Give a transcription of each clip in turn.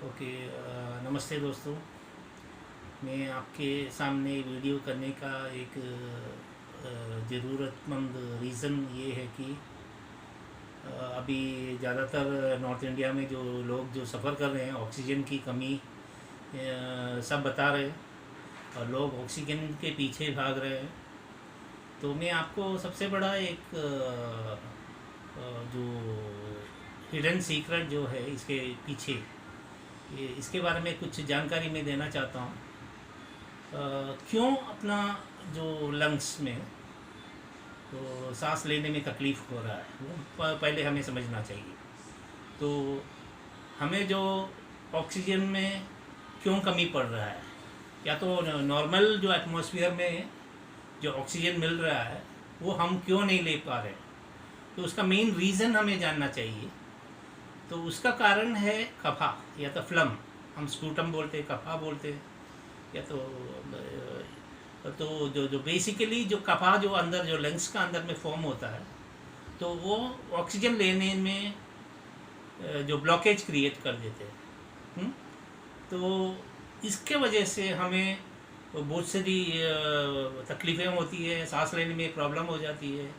Okay. नमस्ते दोस्तों। मैं आपके सामने वीडियो करने का एक ज़रूरतमंद रीज़न ये है कि अभी ज़्यादातर नॉर्थ इंडिया में जो लोग जो सफ़र कर रहे हैं ऑक्सीजन की कमी, सब बता रहे हैं और लोग ऑक्सीजन के पीछे भाग रहे हैं। तो मैं आपको सबसे बड़ा एक जो हिडन सीक्रेट जो है इसके पीछे, इसके बारे में कुछ जानकारी मैं देना चाहता हूँ। क्यों अपना जो लंग्स में तो सांस लेने में तकलीफ़ हो रहा है वो पहले हमें समझना चाहिए। तो हमें जो ऑक्सीजन में क्यों कमी पड़ रहा है, या तो नॉर्मल जो एटमॉस्फेयर में जो ऑक्सीजन मिल रहा है वो हम क्यों नहीं ले पा रहे, तो उसका मेन रीज़न हमें जानना चाहिए। तो उसका कारण है कफा या तो फ्लम, हम स्पूटम बोलते हैं, कफा बोलते हैं, या तो जो बेसिकली जो कफा जो अंदर जो लंग्स का अंदर में फॉर्म होता है, तो वो ऑक्सीजन लेने में जो ब्लॉकेज क्रिएट कर देते हैं। तो इसके वजह से हमें बहुत सारी तकलीफ़ें होती है, सांस लेने में प्रॉब्लम हो जाती है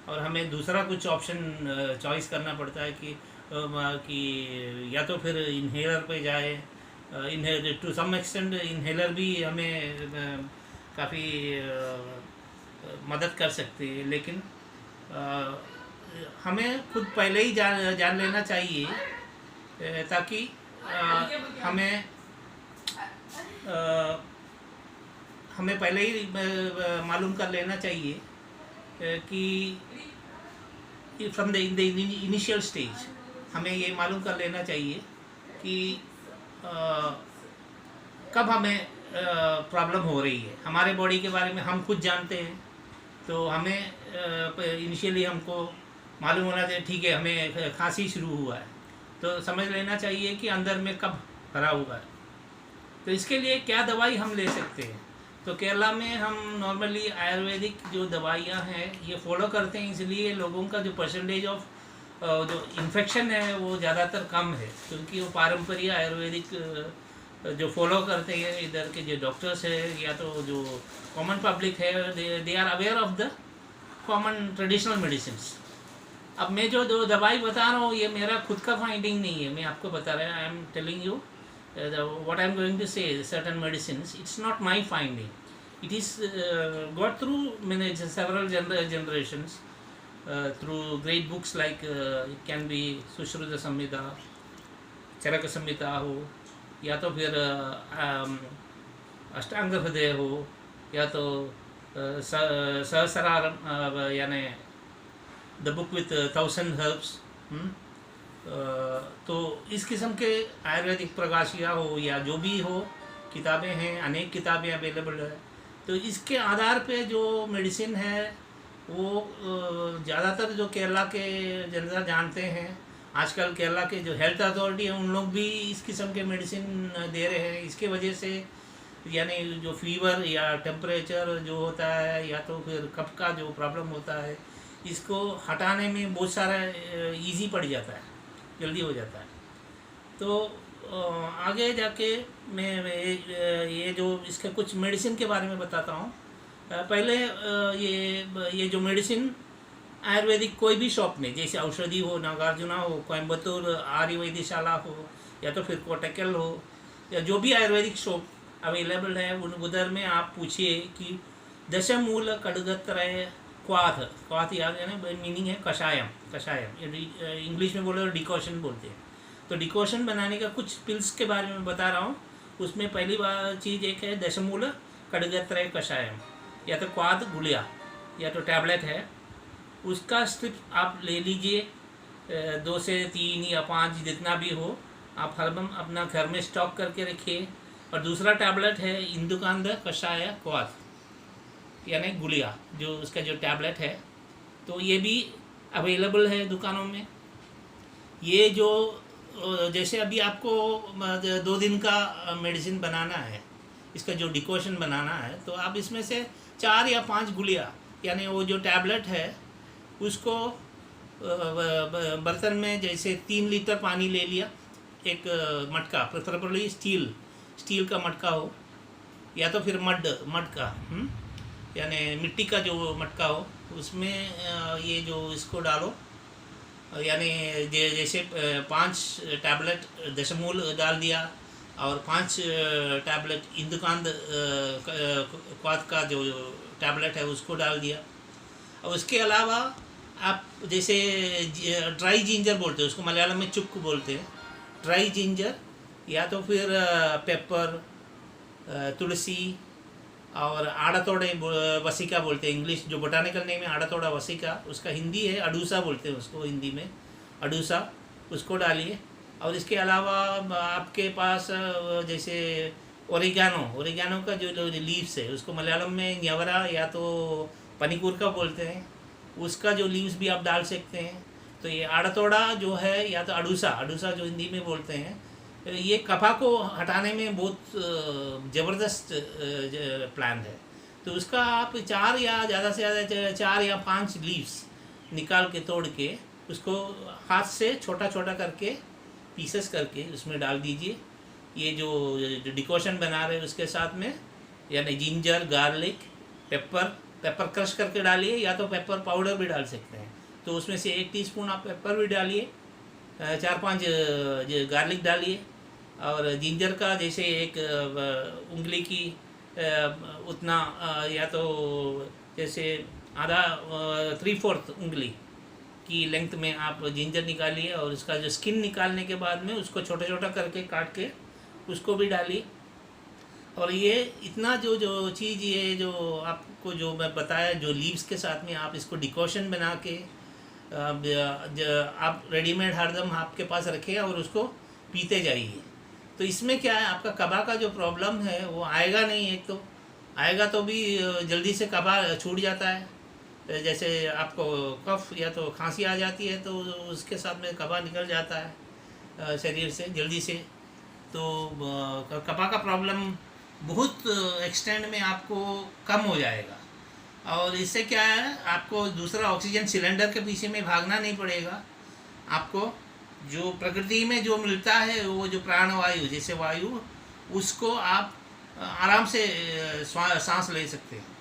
और हमें दूसरा कुछ ऑप्शन चॉइस करना पड़ता है कि या तो फिर इन्हेलर पे जाए। Inhaler to some extent inhaler भी हमें काफ़ी मदद कर सकते हैं, लेकिन हमें खुद पहले ही जान लेना चाहिए, ताकि हमें हमें पहले ही मालूम कर लेना चाहिए कि फ्रॉम द इनिशियल स्टेज हमें ये मालूम कर लेना चाहिए कि कब हमें प्रॉब्लम हो रही है। हमारे बॉडी के बारे में हम खुद जानते हैं, तो हमें इनिशियली हमको मालूम होना चाहिए, ठीक है हमें खांसी शुरू हुआ है, तो समझ लेना चाहिए कि अंदर में कब भरा हुआ है। तो इसके लिए क्या दवाई हम ले सकते हैं, तो केरला में हम नॉर्मली आयुर्वेदिक जो दवाइयाँ हैं ये फॉलो करते हैं, इसलिए लोगों का जो परसेंटेज ऑफ जो इन्फेक्शन है वो ज़्यादातर कम है, क्योंकि वो पारंपरिक आयुर्वेदिक जो फॉलो करते हैं इधर के जो डॉक्टर्स है या तो जो कॉमन पब्लिक है, they are aware of the common traditional medicines. अब मैं जो दवाई बता रहा हूँ ये मेरा खुद का फाइंडिंग नहीं है, मैं आपको बता रहा हूँ, I am telling you what I am going to say, certain medicines, it's not my finding. It is got through several generations, through great books like it can be Sushruta Samhita, Charaka Samhita हो, या तो फिर अष्टांग हृदय हो, या तो सहस्रारम यानी the book with 1000 herbs. तो इस किस्म के आयुर्वेदिक प्रकाशिया हो या जो भी हो, किताबें हैं, अनेक किताबें अवेलेबल है। तो इसके आधार पे जो मेडिसिन है वो ज़्यादातर जो केरला के जनता जानते हैं। आजकल केरला के जो हेल्थ अथॉरिटी है उन लोग भी इस किस्म के मेडिसिन दे रहे हैं। इसके वजह से यानी जो फीवर या टेम्परेचर जो होता है या तो फिर कफ का जो प्रॉब्लम होता है, इसको हटाने में बहुत सारा इजी पड़ जाता है, जल्दी हो जाता है। तो आगे जाके मैं ये जो इसके कुछ मेडिसिन के बारे में बताता हूँ। पहले ये जो मेडिसिन आयुर्वेदिक कोई भी शॉप में, जैसे औषधि हो, नागार्जुना हो, कोयम्बतूर आर्य वैद्यशाला हो, या तो फिर कोटकल हो, या जो भी आयुर्वेदिक शॉप अवेलेबल है उधर में आप पूछिए कि दशमूल कड़गत्रय क्वाथ यानी मीनिंग है कषायम इंग्लिश में बोले तो डिकॉशन बोलते हैं। तो डिकॉशन बनाने का कुछ पिल्स के बारे में बता रहा हूँ। उसमें पहली बार चीज़ एक है दशमूल कड़गत्रय कषायम, या तो क्वाथ गुलिया या तो टैबलेट है, उसका स्ट्रिप आप ले लीजिए, 2 से 3 या 5 जितना भी हो, आप हरदम अपना घर में स्टॉक करके रखिए। और दूसरा टैबलेट है इंदुकांद कषाय क्वाथ यानी गुलिया, जो उसका जो टैबलेट है, तो ये भी अवेलेबल है दुकानों में। ये जो जैसे अभी आपको 2 दिन का मेडिसिन बनाना है, इसका जो डिकॉशन बनाना है, तो आप इसमें से 4 या 5 गुलिया यानी वो जो टैबलेट है उसको बर्तन में जैसे 3 लीटर पानी ले लिया, एक मटका, प्रेफरेबली स्टील का मटका हो, या तो फिर मड का यानी मिट्टी का जो मटका हो, उसमें ये जो इसको डालो, यानी जैसे 5 टैबलेट दशमूल डाल दिया और 5 टैबलेट इंदुकांद क्वाथ का जो टैबलेट है उसको डाल दिया। और उसके अलावा आप जैसे ड्राई जिंजर बोलते हैं उसको, मलयालम में चुक्क बोलते हैं, ड्राई जिंजर, या तो फिर पेपर, तुलसी और आड़ातोड़े वसिका बोलते हैं, इंग्लिश जो बोटानिकल नेम है आड़ातोड़ा वसिका, उसका हिंदी है अडूसा बोलते हैं उसको, हिंदी में अडूसा, उसको डालिए। और इसके अलावा आपके पास जैसे ओरिगानो का जो लीव्स है उसको मलयालम में न्यवरा या तो पनीकुर का बोलते हैं, उसका जो लीव्स भी आप डाल सकते हैं। तो ये आड़ातोड़ा जो है या तो अडूसा जो हिंदी में बोलते हैं, ये कफा को हटाने में बहुत ज़बरदस्त प्लान है। तो उसका आप 4 या ज़्यादा से ज़्यादा 4 या 5 लीव्स निकाल के तोड़ के उसको हाथ से छोटा छोटा करके पीसेस करके उसमें डाल दीजिए। ये जो डिकॉशन बना रहे हैं उसके साथ में, यानी जिंजर, गार्लिक, पेपर क्रश करके डालिए, या तो पेपर पाउडर भी डाल सकते हैं। तो उसमें से 1 टीस्पून आप पेपर भी डालिए, 4-5 गार्लिक डालिए, और जिंजर का जैसे एक उंगली की उतना, या तो जैसे आधा 3/4 उंगली की लेंथ में आप जिंजर निकालिए, और उसका जो स्किन निकालने के बाद में उसको छोटा छोटा करके काट के उसको भी डालिए। और ये इतना जो चीज़ ये जो आपको जो मैं बताया, जो लीव्स के साथ में आप इसको डिकॉशन बना के आप रेडीमेड हरदम आपके पास रखें और उसको पीते जाइए। तो इसमें क्या है, आपका कबा का जो प्रॉब्लम है वो आएगा नहीं। एक तो आएगा तो भी जल्दी से कबा छूट जाता है। जैसे आपको कफ या तो खांसी आ जाती है तो उसके साथ में कबा निकल जाता है शरीर से जल्दी से। तो कबा का प्रॉब्लम बहुत एक्सटेंड में आपको कम हो जाएगा। और इससे क्या है, आपको दूसरा ऑक्सीजन सिलेंडर के पीछे में भागना नहीं पड़ेगा। आपको जो प्रकृति में जो मिलता है वो जो प्राणवायु जैसे वायु, उसको आप आराम से सांस ले सकते हैं।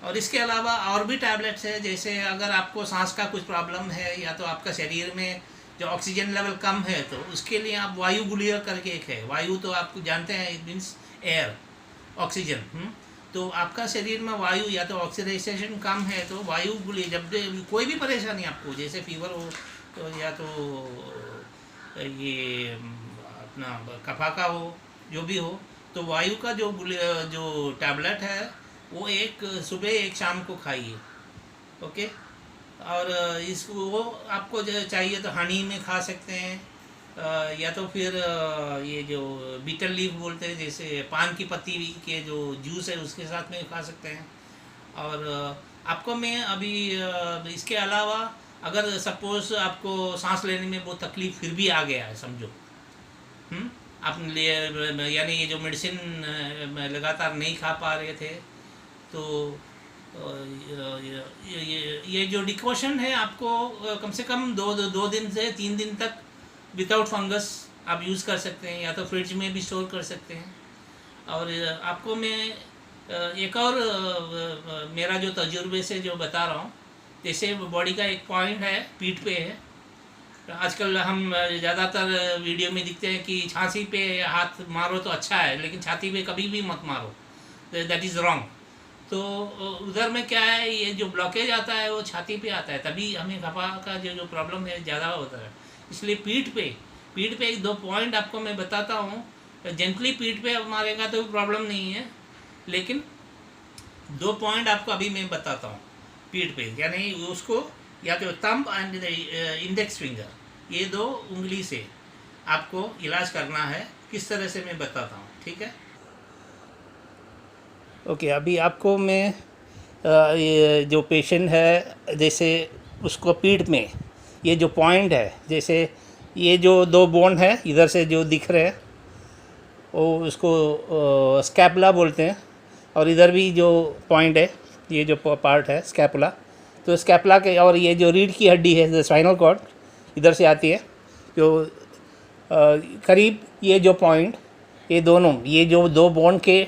और इसके अलावा और भी टैबलेट्स है, जैसे अगर आपको सांस का कुछ प्रॉब्लम है या तो आपका शरीर में जो ऑक्सीजन लेवल कम है तो उसके लिए आप वायु गुलिया करके एक है। वायु तो आप जानते हैं, इट मीन्स एयर, ऑक्सीजन। तो आपका शरीर में वायु या तो ऑक्सीडाइजेशन कम है तो वायु गुलिया, जब कोई भी परेशानी आपको जैसे फीवर हो तो या तो ये अपना कफा का हो, जो भी हो, तो वायु का जो टैबलेट है वो एक सुबह एक शाम को खाइए। ओके। और इसको वो आपको जो चाहिए तो हनी में खा सकते हैं, या तो फिर ये जो बीटल लीफ बोलते हैं, जैसे पान की पत्ती के जो जूस है उसके साथ में खा सकते हैं। और आपको मैं अभी इसके अलावा अगर सपोज आपको सांस लेने में बहुत तकलीफ फिर भी आ गया है, समझो आप यानी ये जो मेडिसिन लगातार नहीं खा पा रहे थे, तो ये जो डिकॉशन है आपको कम से कम 2 दिन से 3 दिन तक विदाउट फंगस आप यूज़ कर सकते हैं, या तो फ्रिज में भी स्टोर कर सकते हैं। और आपको मैं एक और मेरा जो तजुर्बे से जो बता रहा हूँ, जैसे बॉडी का एक पॉइंट है पीठ पे है। आजकल हम ज़्यादातर वीडियो में दिखते हैं कि छाती पे हाथ मारो तो अच्छा है, लेकिन छाती पे कभी भी मत मारो, दैट इज़ रॉन्ग। तो उधर में क्या है, ये जो ब्लॉकेज आता है वो छाती पे आता है, तभी हमें कफा का जो प्रॉब्लम है ज़्यादा होता है। इसलिए पीठ पे 1-2 पॉइंट आपको मैं बताता हूँ। जेंटली पीठ पे मारेगा तो प्रॉब्लम नहीं है, लेकिन 2 पॉइंट आपको अभी मैं बताता हूँ पीठ पे, यानी उसको या तो थंब एंड इंडेक्स फिंगर, ये 2 उंगली से आपको इलाज करना है। किस तरह से मैं बताता हूँ, ठीक है। ओके, अभी आपको मैं ये जो पेशेंट है, जैसे उसको पीठ में ये जो पॉइंट है, जैसे ये जो 2 बोन है इधर से जो दिख रहे हैं वो उसको स्कैपुला बोलते हैं, और इधर भी जो पॉइंट है ये जो पार्ट है स्कैपुला, तो स्कैपुला के, और ये जो रीढ़ की हड्डी है स्पाइनल कॉर्ड इधर से आती है, जो करीब ये जो पॉइंट, ये दोनों, ये जो दो बोन के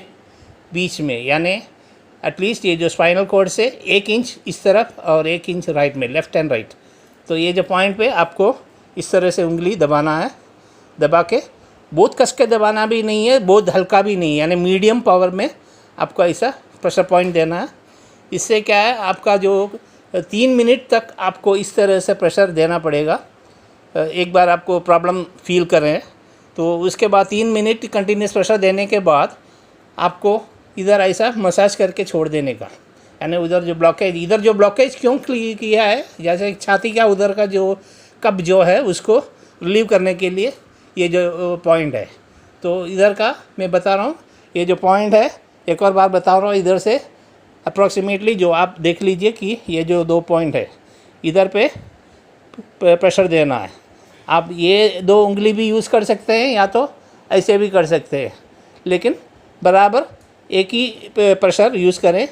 बीच में, यानी एटलीस्ट ये जो स्पाइनल कॉर्ड से 1 इंच इस तरफ और 1 इंच राइट में, लेफ़्ट एंड राइट। तो ये जो पॉइंट पे आपको इस तरह से उंगली दबाना है, दबा के, बहुत कस के दबाना भी नहीं है, बहुत हल्का भी नहीं है, यानी मीडियम पावर में आपको ऐसा प्रेशर पॉइंट देना है। इससे क्या है, आपका जो 3 मिनट तक आपको इस तरह से प्रेशर देना पड़ेगा। एक बार आपको प्रॉब्लम फील करें तो उसके बाद 3 मिनट कंटिन्यूस प्रेशर देने के बाद आपको इधर ऐसा मसाज करके छोड़ देने का, यानी उधर जो ब्लॉकेज, इधर जो ब्लॉकेज क्यों किया है, जैसे छाती का उधर का जो कब जो है उसको रिलीव करने के लिए ये जो पॉइंट है। तो इधर का मैं बता रहा हूँ, ये जो पॉइंट है, एक और बार बता रहा हूँ, इधर से अप्रॉक्सीमेटली जो आप देख लीजिए कि ये जो 2 पॉइंट है, इधर पे प्रेशर देना है। आप ये 2 उंगली भी यूज़ कर सकते हैं या तो ऐसे भी कर सकते हैं, लेकिन बराबर एक ही प्रेशर यूज़ करें,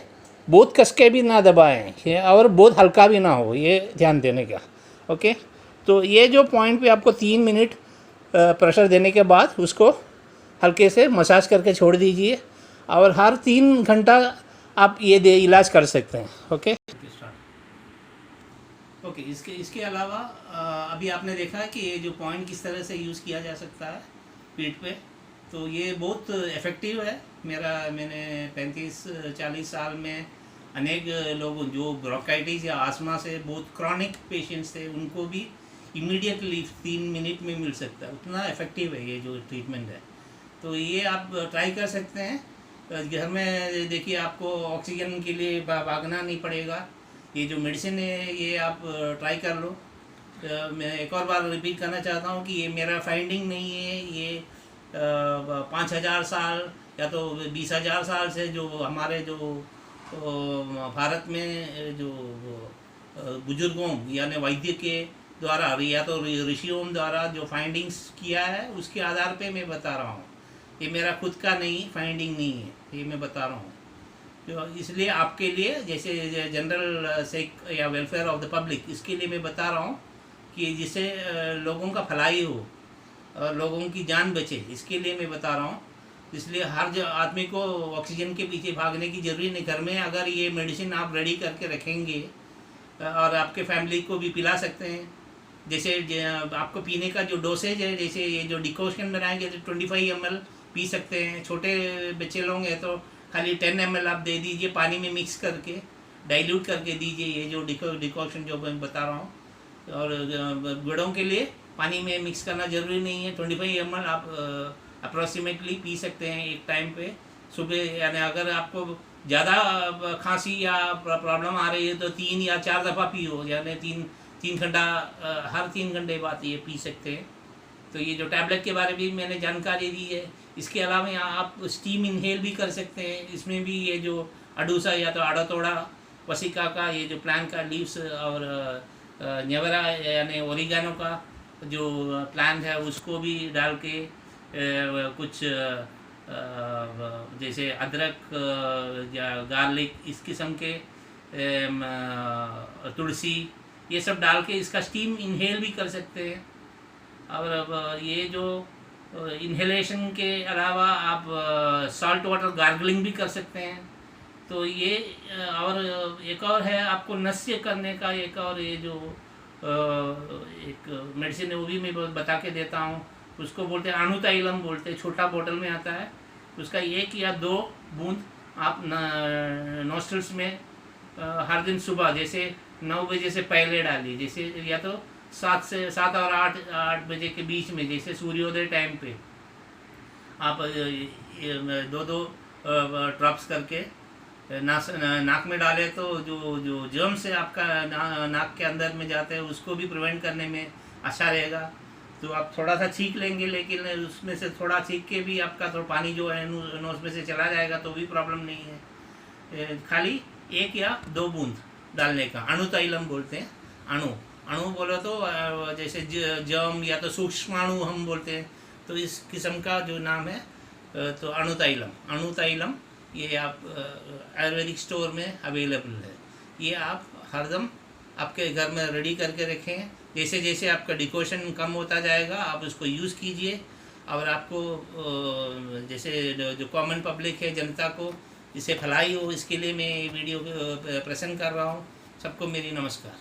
बहुत कस के भी ना दबाएं और बहुत हल्का भी ना हो, ये ध्यान देने का। ओके, तो ये जो पॉइंट पे आपको 3 मिनट प्रेशर देने के बाद उसको हल्के से मसाज करके छोड़ दीजिए, और हर 3 घंटा आप ये इलाज कर सकते हैं। ओके ओके, इसके अलावा अभी आपने देखा कि ये जो पॉइंट किस तरह से यूज़ किया जा सकता है पीठ पे, तो ये बहुत इफ़ेक्टिव है। मैंने 35-40 साल में अनेक लोगों जो ब्रोंकाइटिस या आस्मा से बहुत क्रॉनिक पेशेंट्स थे, उनको भी इमीडिएटली 3 मिनट में मिल सकता है, उतना इफ़ेक्टिव है ये जो ट्रीटमेंट है। तो ये आप ट्राई कर सकते हैं। घर में देखिए, आपको ऑक्सीजन के लिए भागना नहीं पड़ेगा। ये जो मेडिसिन है ये आप ट्राई कर लो। मैं एक और बार रिपीट करना चाहता हूँ कि ये मेरा फाइंडिंग नहीं है, ये 5000 साल या तो 20,000 साल से जो हमारे जो भारत में जो बुजुर्गों यानी वैद्य के द्वारा या तो ऋषियों द्वारा जो फाइंडिंग्स किया है उसके आधार पे मैं बता रहा हूँ। ये मेरा खुद का नहीं फाइंडिंग नहीं है, ये मैं बता रहा हूँ। तो इसलिए आपके लिए, जैसे जनरल सेक या वेलफेयर ऑफ द पब्लिक, इसके लिए मैं बता रहा हूँ कि जिससे लोगों का भलाई हो और लोगों की जान बचे, इसके लिए मैं बता रहा हूँ। इसलिए हर जो आदमी को ऑक्सीजन के पीछे भागने की ज़रूरी नहीं। घर में अगर ये मेडिसिन आप रेडी करके रखेंगे और आपके फैमिली को भी पिला सकते हैं। जैसे आपको पीने का जो डोसेज है, जैसे ये जो डिकॉशन बनाएंगे तो 25 ml पी सकते हैं। छोटे बच्चे लोग हैं तो खाली 10 ml आप दे दीजिए, पानी में मिक्स करके डाइल्यूट करके दीजिए, ये जो डिकॉशन जो मैं बता रहा हूँ। और बड़ों के लिए पानी में मिक्स करना ज़रूरी नहीं है, 25 ml आप अप्रॉक्सीमेटली पी सकते हैं एक टाइम पे सुबह। यानी अगर आपको ज़्यादा खांसी या प्रॉब्लम आ रही है तो 3 या 4 दफ़ा पियो, यानी 3 घंटा, हर 3 घंटे बाद ये पी सकते हैं। तो ये जो टैबलेट के बारे में भी मैंने जानकारी दी है। इसके अलावा यहाँ आप स्टीम इनहेल भी कर सकते हैं। इसमें भी ये जो अडूसा या तो आड़ोतोड़ा वसिका का ये जो प्लांट का लीव्स और न्यवरा यानी ओरिगानो का जो प्लांट है उसको भी डाल के कुछ जैसे अदरक या गार्लिक, इस किस्म के तुलसी, ये सब डाल के इसका स्टीम इनहेल भी कर सकते हैं। और अब ये जो इन्हेलेशन के अलावा आप सॉल्ट वाटर गार्गलिंग भी कर सकते हैं। तो ये और एक और है आपको नस्य करने का एक और ये जो एक मेडिसिन है वो भी मैं बता के देता हूँ। उसको बोलते हैं अणुतैलम बोलते हैं, छोटा बोतल में आता है। उसका 1 या 2 बूंद आप नोस्ट्रल्स में हर दिन सुबह जैसे 9 बजे से पहले डालिए, जैसे या तो 7 और 8 बजे के बीच में, जैसे सूर्योदय टाइम पे आप 2 ड्रॉप्स करके नाक में डालें तो जो जर्म्स है आपका नाक के अंदर में जाते हैं उसको भी प्रिवेंट करने में अच्छा रहेगा। तो आप थोड़ा सा छींक लेंगे, लेकिन उसमें से थोड़ा छींक के भी आपका थोड़ा पानी जो है नोज में से चला जाएगा तो भी प्रॉब्लम नहीं है। खाली 1 या 2 बूंद डालने का, अणुतैलम बोलते हैं। अणु बोलो तो जैसे जर्म या तो सूक्ष्माणु हम बोलते हैं, तो इस किस्म का जो नाम है तो अणुतैलम ये आप आयुर्वेदिक स्टोर में अवेलेबल है। ये आप हरदम आपके घर में रेडी करके रखें जैसे जैसे आपका डिकोशन कम होता जाएगा आप उसको यूज़ कीजिए, और आपको जैसे जो कॉमन पब्लिक है, जनता को इससे भलाई हो, इसके लिए मैं वीडियो प्रेजेंट कर रहा हूँ। सबको मेरी नमस्कार।